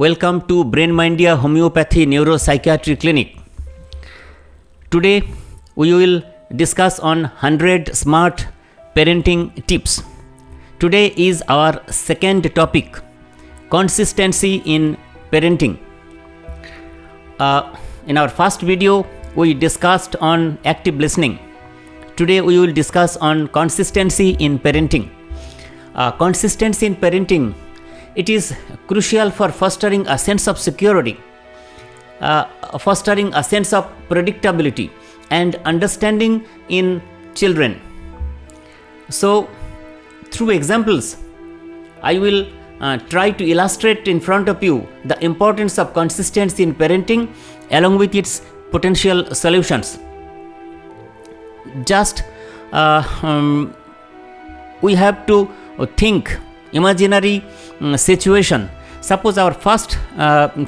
Welcome to BrainMindia Homeopathy Neuro-Psychiatry Clinic. Today we will discuss on 100 smart parenting tips. Today is our second topic, consistency in parenting. In our first video we discussed on active listening. Today we will discuss on consistency in parenting. Consistency in parenting, it is crucial for fostering a sense of security, fostering a sense of predictability and understanding in children. So through examples I will try to illustrate in front of you the importance of consistency in parenting along with its potential solutions. Just we have to think imaginary situation. Suppose our first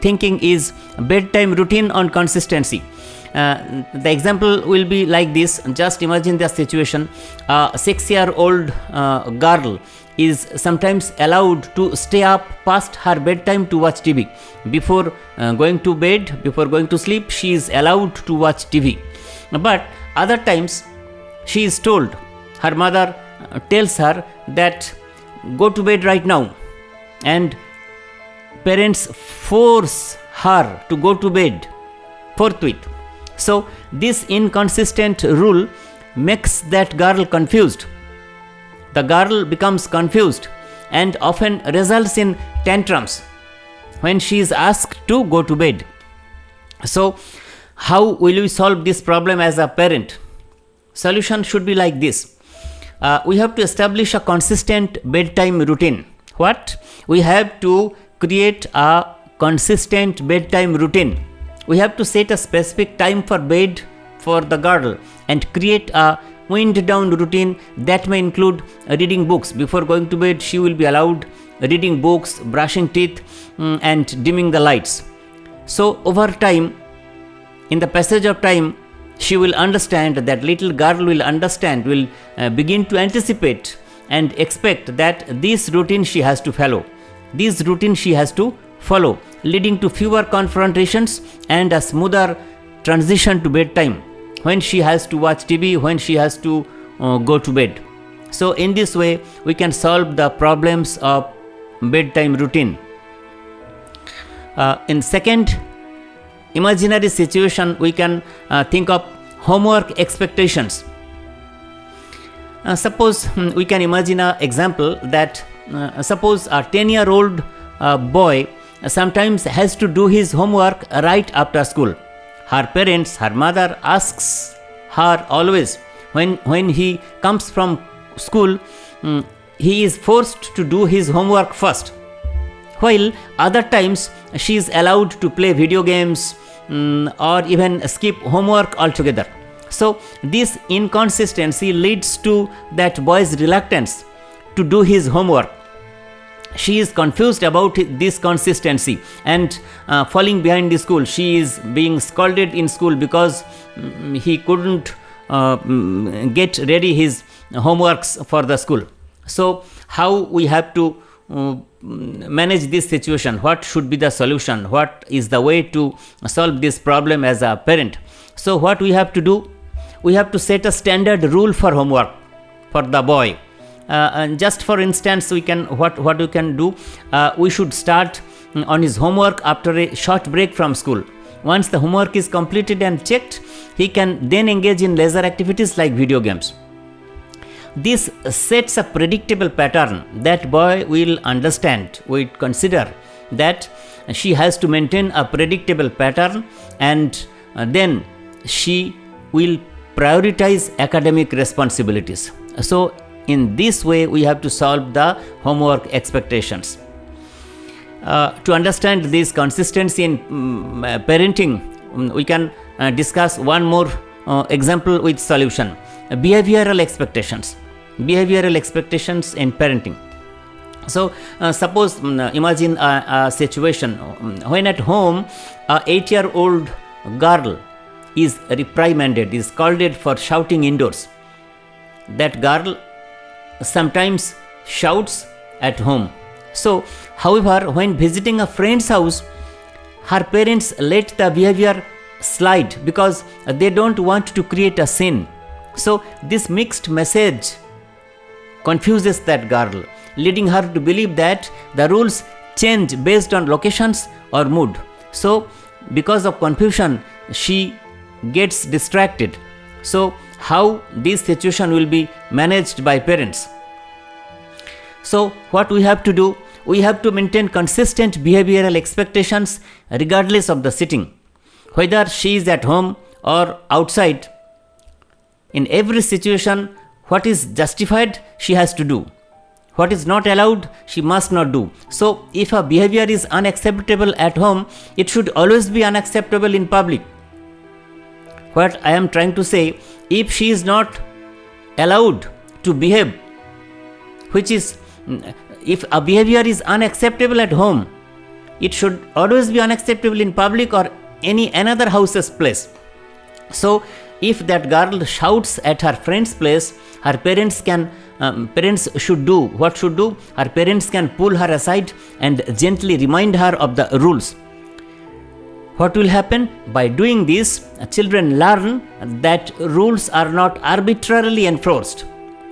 thinking is bedtime routine on consistency. The example will be like this. Just imagine the situation. A 6-year-old girl is sometimes allowed to stay up past her bedtime to watch TV. Before going to bed, before going to sleep, she is allowed to watch TV. But other times she is told, her mother tells her that go to bed right now, and parents force her to go to bed forthwith. So this inconsistent rule makes that girl confused. The girl becomes confused and often results in tantrums when she is asked to go to bed. So how will we solve this problem as a parent? Solution should be like this. We have to establish a consistent bedtime routine. What? We have to create a consistent bedtime routine. We have to set a specific time for bed for the girl and create a wind down routine that may include reading books. Before going to bed, she will be allowed reading books, brushing teeth, and dimming the lights. So over time, in the passage of time, she will understand, that little girl will understand, will begin to anticipate and expect that this routine she has to follow. This routine she has to follow, leading to fewer confrontations and a smoother transition to bedtime when she has to watch TV, when she has to go to bed. So in this way, we can solve the problems of bedtime routine. In second imaginary situation, we can think of homework expectations. Suppose we can imagine an example that suppose a 10-year-old boy sometimes has to do his homework right after school. Her parents, her mother asks her always when he comes from school, he is forced to do his homework first, while other times she is allowed to play video games or even skip homework altogether. So this inconsistency leads to that boy's reluctance to do his homework. She is confused about this consistency and falling behind the school. She is being scolded in school because he couldn't get ready his homeworks for the school. So how we have to manage this situation? What should be the solution? What is the way to solve this problem as a parent? So what we have to do? We have to set a standard rule for homework for the boy. And just for instance, we can what we can do? We should start on his homework after a short break from school. Once the homework is completed and checked, he can then engage in leisure activities like video games. This sets a predictable pattern that boy will understand, will consider that she has to maintain a predictable pattern, and then she will prioritize academic responsibilities. So in this way we have to solve the homework expectations. To understand this consistency in parenting, we can discuss one more example with solution. Behavioral expectations. Behavioral expectations in parenting. So suppose imagine a situation when at home a 8-year-old girl is reprimanded, is scolded for shouting indoors. That girl sometimes shouts at home So, however, when visiting a friend's house, her parents let the behavior slide because they don't want to create a scene. So, this mixed message confuses that girl, leading her to believe that the rules change based on locations or mood. So, because of confusion, she gets distracted. So, how this situation will be managed by parents? So, what we have to do? We have to maintain consistent behavioral expectations regardless of the setting, whether she is at home or outside. In every situation, what is justified, she has to do. What is not allowed, she must not do. So, if a behavior is unacceptable at home, it should always be unacceptable in public. What I am trying to say, if she is not allowed to behave, which is, if a behavior is unacceptable at home, it should always be unacceptable in public or any another house's place. So, if that girl shouts at her friend's place, her parents should do what should do. Her parents can pull her aside and gently remind her of the rules. What will happen? By doing this, children learn that rules are not arbitrarily enforced,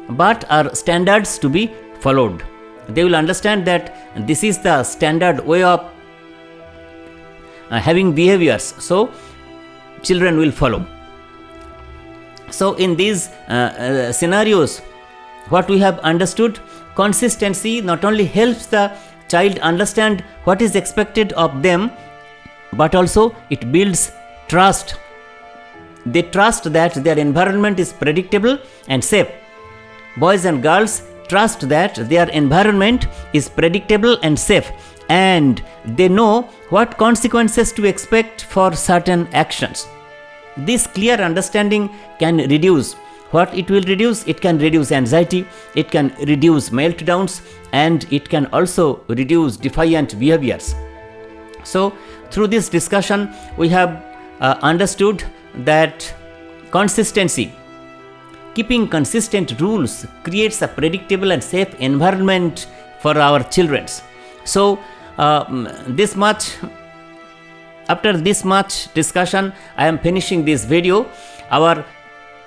but are standards to be followed. They will understand that this is the standard way of having behaviors, so children will follow. So, in these scenarios, what we have understood, consistency not only helps the child understand what is expected of them, but also it builds trust. They trust that their environment is predictable and safe. Boys and girls trust that their environment is predictable and safe, and they know what consequences to expect for certain actions. This clear understanding can reduce what it will reduce. It can reduce anxiety, it can reduce meltdowns, and it can also reduce defiant behaviors. So, through this discussion, we have understood that consistency, keeping consistent rules, creates a predictable and safe environment for our children. So, after this much discussion, I am finishing this video. Our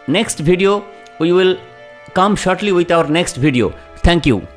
next video, we will come shortly with our next video. Thank you.